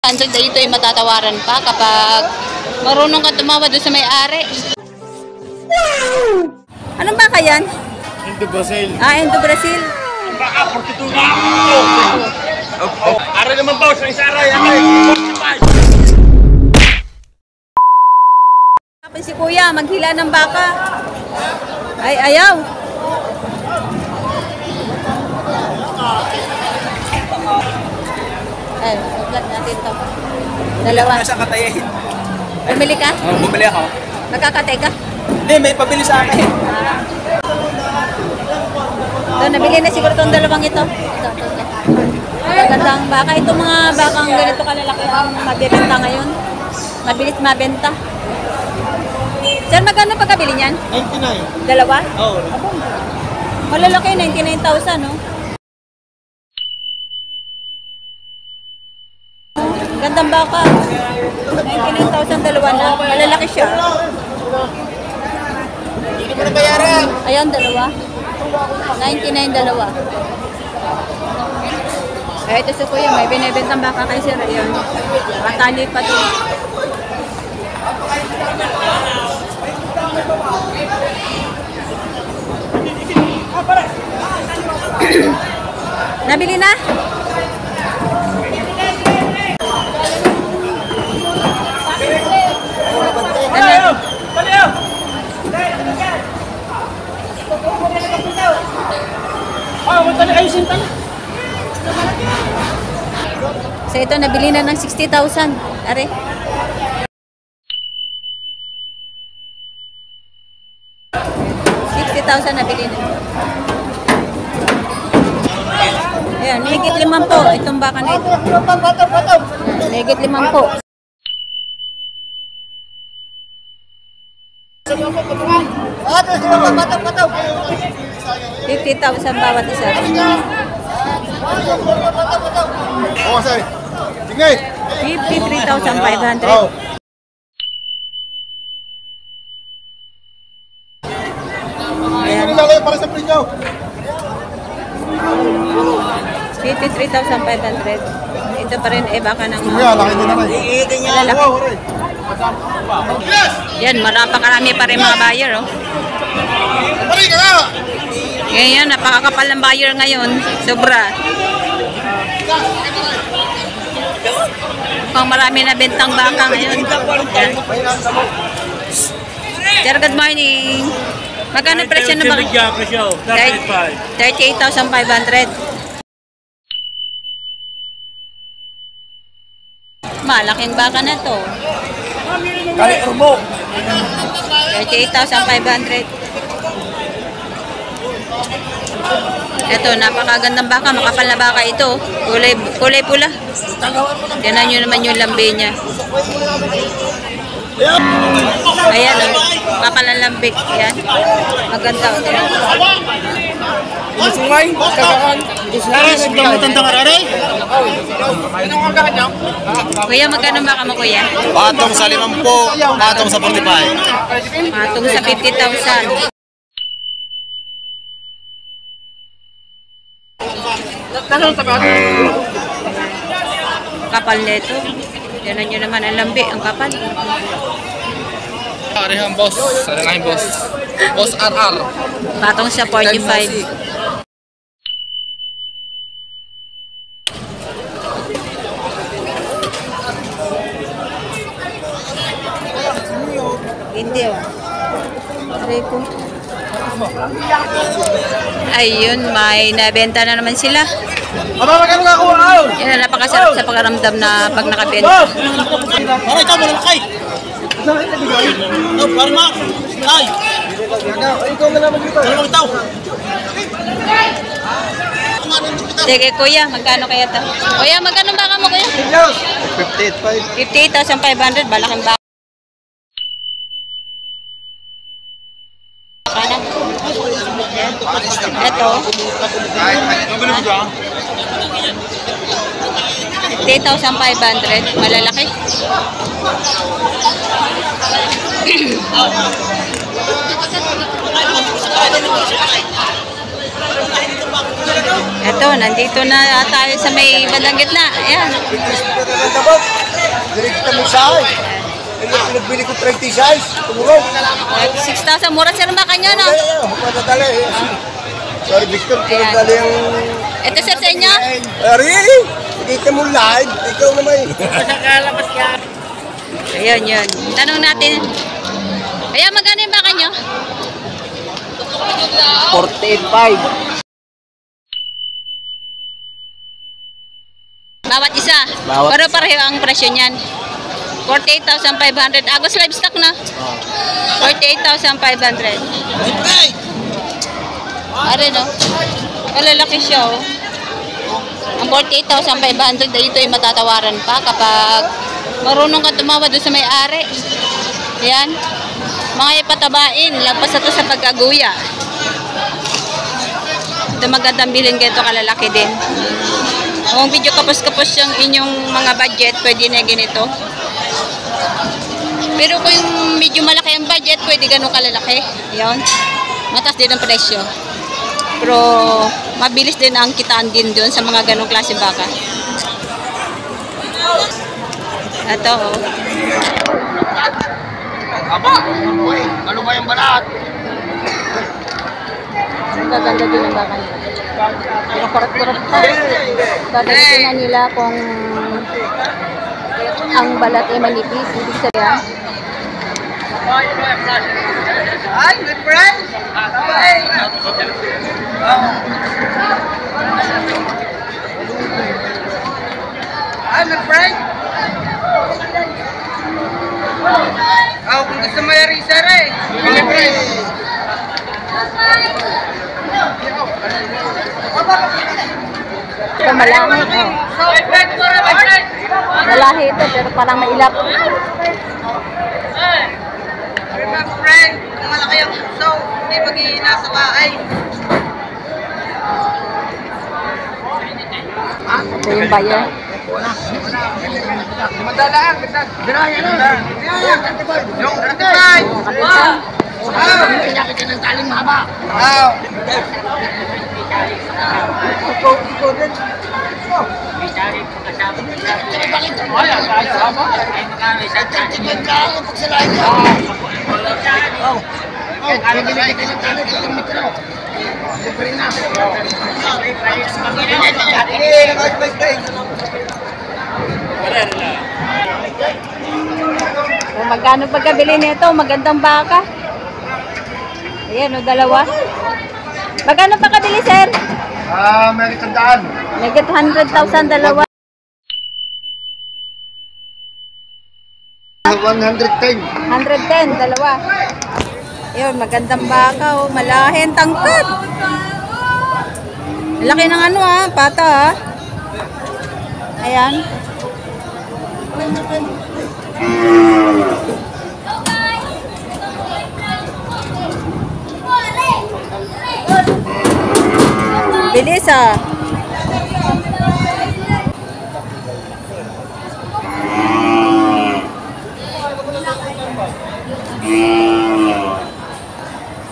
100 dito ay matatawaran pa kapag marunong ka tumawad doon sa may-ari. Wow! Anong baka yan? Indo Brazil. Indo Brazil. Baka 42 na. Aray naman ba sa isara yan ay 45. Kapag si kuya, maghila ng baka. Ay, ayaw. Ay, vlog natin to. Dalawa. Nasa katayin. Bumili ka? Bumili ako. Nagkakatay ka? Hindi, may pabili sa akin. Ito, nabili na siguro itong dalawang ito. Magandang baka. Ito mga bakang ganito kalalaki ang mabibenta ngayon. Mabilis mabenta. Sir, magkano pagkabili niyan? 99. Dalawa? Oo. Malalaki, 99,000, no? Gandang baka. 99,000 dalawa na. Malalaki siya. Hindi mo na bayaran. Ayan, dalawa. 99 dalawa. Eh, ito si kuya, may binibentang baka kay sir. Ayan. Matali pa to. Nabili na? So ito, nabili na ng 60,000. Are. Nabili na. Ayan, higit 50 itong baka na ito. Higit 50. 50,000 bawat isa. Oo, say. Sige. 53,500. Ayan. Para sa presyo. 53,500. Ito pa rin eh baka ng Kuya, laki din na rin. lalaki. Yan, marami pa rin mga buyer, oh. Pari ka nga! Ngayon, napakakapal ng buyer ngayon. Sobra. Mukhang marami na bentang baka ngayon. Yan. Sir, good morning. Magkano presyo na baka? 38,500. Malaking baka na to. Kali urmo. 38,500. Ito, napakagandang baka. Makapal na baka ito. Kulay pula. Tignan nyo naman yung lambe niya. Ayan, kapal ang lambik. Ayan. Maganda. Sungay, kakakan. Aras, gamutan tang araray? Anong kakakan niyo? Kuya, magkano baka mo, kuya? Patong sa 50, patong sa 45. Matong sa 50,000. Kapal nito. Tignan nyo naman ang lambi, ang kapal. Arehang boss. Arehang boss. Boss RR. Patong sa 45. Hindi, oh. Rico. Ayun, may nabenta na naman sila. Aba, magkano nga ako? Yan na, napakasarap sa pagkaramdam na pag nakabenta. Aray ka, malakay! Oh, parma! Ay! Ikaw na naman dito. Dalawang tao. Sige, kuya, magkano kaya ito? Kuya, magkano baka mo, kuya? 58,500, malaking baka. Ito. 8,500, malalaki. Eto, nandito na tayo sa may bandang gitna. Ayan. Direkta mo sa akin. Nagbili ko 30 size. Tumulong. 6,000. Mura sir ba kanya, no? Madadali. Sorry, Victor. Pinadali yung... Ito sir sa inyo? Really? Kita mo live. Ikaw naman. Nakakalabas ka. Ayun, yun. Tanong natin. Kaya magkano yung baka nyo? 48.5. Bawat isa. Bawat Pero pareho ang presyo niyan. 48,500. Agos livestock na. 48,500. Are no? Kalalaki siya oh. Ang 48,500 dito ay matatawaran pa kapag marunong ka tumawad doon sa may-ari. Ayan. Mga ipatabain. Lampas na to sa pagkaguya. Ito magandang bilhin kayo ito kalalaki din. Kung video kapos-kapos yung inyong mga budget, pwede na ganito. Pero kung medyo malaki ang budget, pwede ganun kalalaki. Yan. Mataas din ang presyo. Pero mabilis din ang kitaan din doon sa mga ganong klase baka. Ito oh. Ano ba yung balat? Ang gaganda din ang baka nila. Pinakurot-kurot pa. Gaganda na nila kung ang balat ay manipis. Ibig sabihin. Hi, good friend. Hi, my friend. Kung gusto mo yung sir eh. My friend. Ito malahi. Oh. Malahi ito pero parang mailap. My friend, kung malaki ang puso, hindi maghihina sa bahay. Ito yung buyer. Madalaan, diraya na. Yung ratay. Pinakita ng taling mahaba. Ikaw din. So, magkano pagkabili nito? Magandang baka. Ayan o, dalawa. Magkano pagkabili, sir? May tandaan. Nagit 100,000 dalawa. 110. 110, dalawa. Ayun, magandang baka, oh. Malahin, tangkad. Laki ng ano, ha, pata, ha. Ayan. Bilis, ha.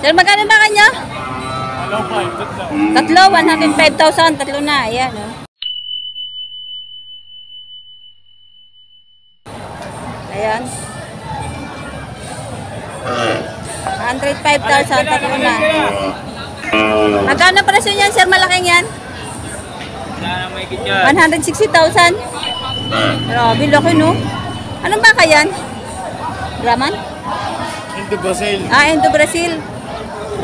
Sir, magkano ba kanya? Tatlo, 105,000. Tatlo na, ayan. Oh. Ayan. 105,000. Tatlo na. Magkano presyo niyan, sir? Malaking yan? 160,000. Grabe, laki, no? Anong baka yan? Brahman? Into Brazil. Ah, Indo Brazil.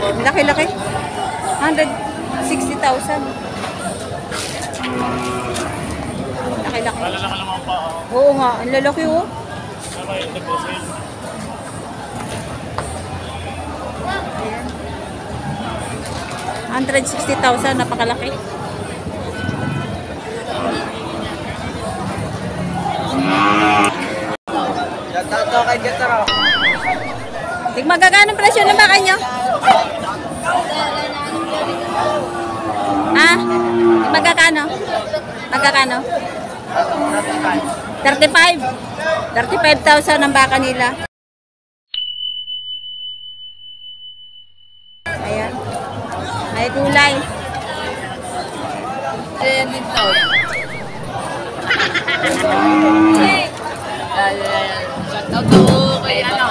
Laki-laki. 160,000. Laki-laki. Malalaki lang ang paa. Oo nga, ang lalaki oh. Saka Into Brazil. Ayan. 160,000, napakalaki. Tato kay Jetro. Magkano presyo ng baka nyo? Ah? Magkano? Magkano? 35. 35,000 ang baka nila. Ayan. May kulay. yan din to. Shout out to kay ano.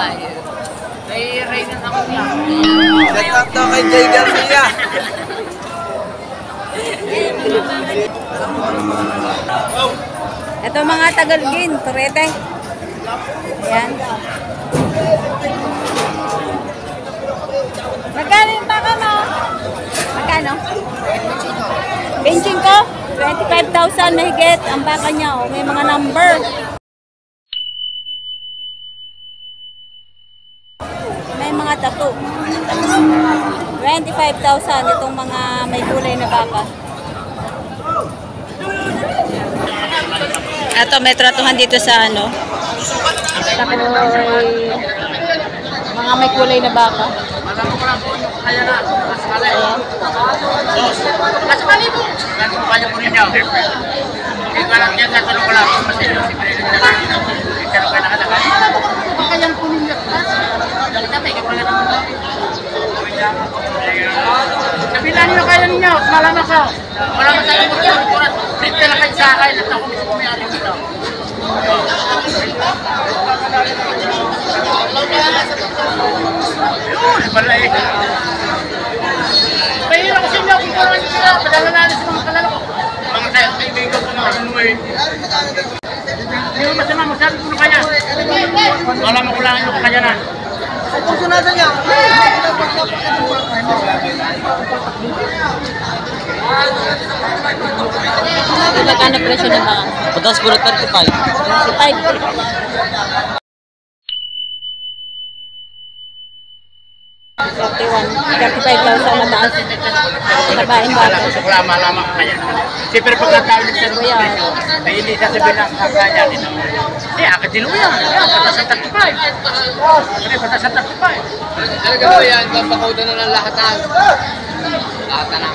Kay Reynan ako niya. Shout out to kay Jay Garcia. Ito mga Tagalgin, Turete. Ayan. Magkano yung baka mo? Magkano? Benching ko? 25,000 na higit ang baka niya. Oh. May mga number. May mga tattoo. 25,000 itong mga may kulay na baka. Ito, may tratuhan dito sa ano. Takoy, mga may kulay na baka. Ayan. Sabihan niyo kaya ninyo, malaman ko. Wala man tayo magkukurat. Print na kayo sa akin at ako mismo may ari dito. Balay. Mahirap kasi niyo kung kukurat sila. Padala natin sa mga kalala ko. Mga kaibigan ko na ano eh. Hindi mo masama, masabi ko na kaya. Wala makulangan yung kakayanan. Pusunatan niya. Magkano presyo ng baka? Patas puro 35. 35. 35,000 mataas. Nabaing baka. Gusto ko lang malaman ka kaya. Siyempre pagkatawin ng sir Kuya. ay hindi sasabihin ng kakanya din. Akit din mo yan. Patas sa 35. Patas sa 35. Ano gawin yan? Papakuda na ng lahatan. Lahatan na.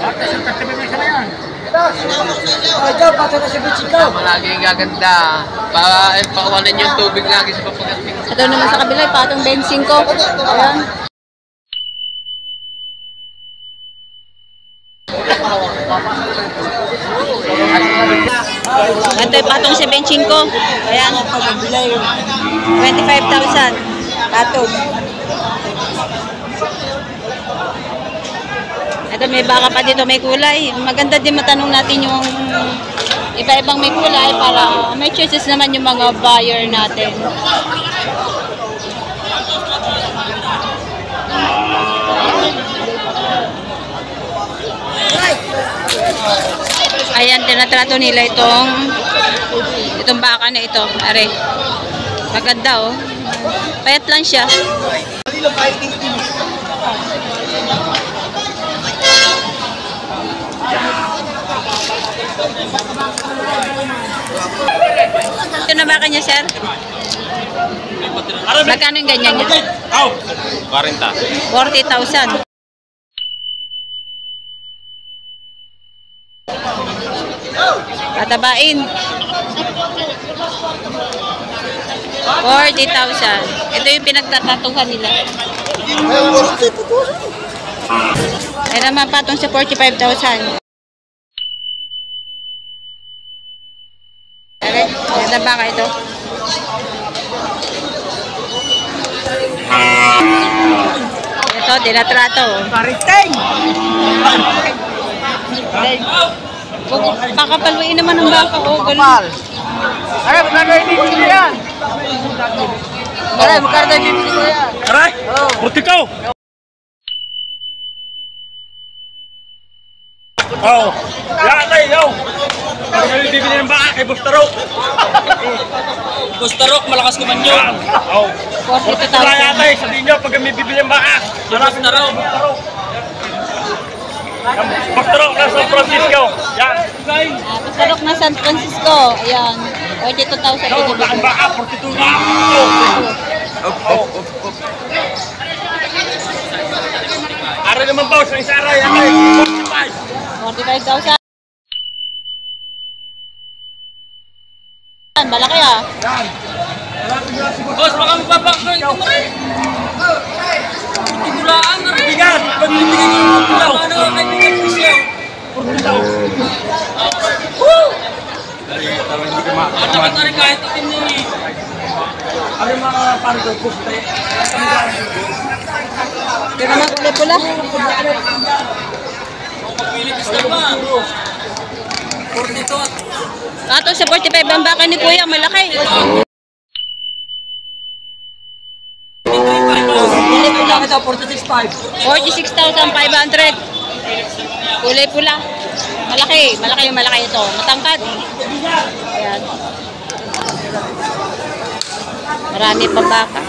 Patas sa 35 isa na yan. Malaging gaganda. Pauwanan yung tubig lagi sa papaganting. Ito naman sa kabila, patong benching ko. Ayan. Ito yung patong sa benching ko. Ayan. 25,000. Patong. Ito may baka pa dito, may kulay. Maganda din matanong natin yung iba-ibang may kulay para may choices naman yung mga buyer natin. Ayan, tinatrato nila itong baka na ito. Are, maganda oh. Payat lang siya. Ito na baka niya, sir? Magkano yung ganyan niya? 40,000. Patabain. 40,000. Ito yung pinagtatatuhan nila. Ay naman patong sa 45,000. Ito baka ito. Ito, tinatrato. Pariteng! Baka paluin naman ng baka. Oh, Kapal! Ay, magkano yung bibili ko yan? Aray, magkano yung bibili ko yan? Aray! Purtikaw! Oo. Yan tayo, yo! Ano kayo bibili ng baka kay Bustarok? Bustarok, malakas kuman yun. Oo. 42,000. Kaya tayo, sabihin nyo pag may bibili ng baka. Malakas na raw. Bustarok na San Francisco. Yan. Pasarok na San Francisco. Ayan. 42,000. Yo, Ito ang baka, 42 na. Aray naman boss, ang isa aray. Aray, 45. 45,000. Malaki ah. Boss, baka magpapakal ito mo rin. Titulaan na rin. Bigat! Pag bibigyan nyo ng tulaw. Ano ang kaibigan ko siya? Hindi ka makakamahan. Ano yung mga parang puste? Pero naman kulay pula. Ato sa 45 ang baka ni Kuya, malaki. Kulay pula ka daw, 46.5. 46,500. Kulay pula. Malaki, malaki ito. Matangkad. Ayan. Marami pang baka.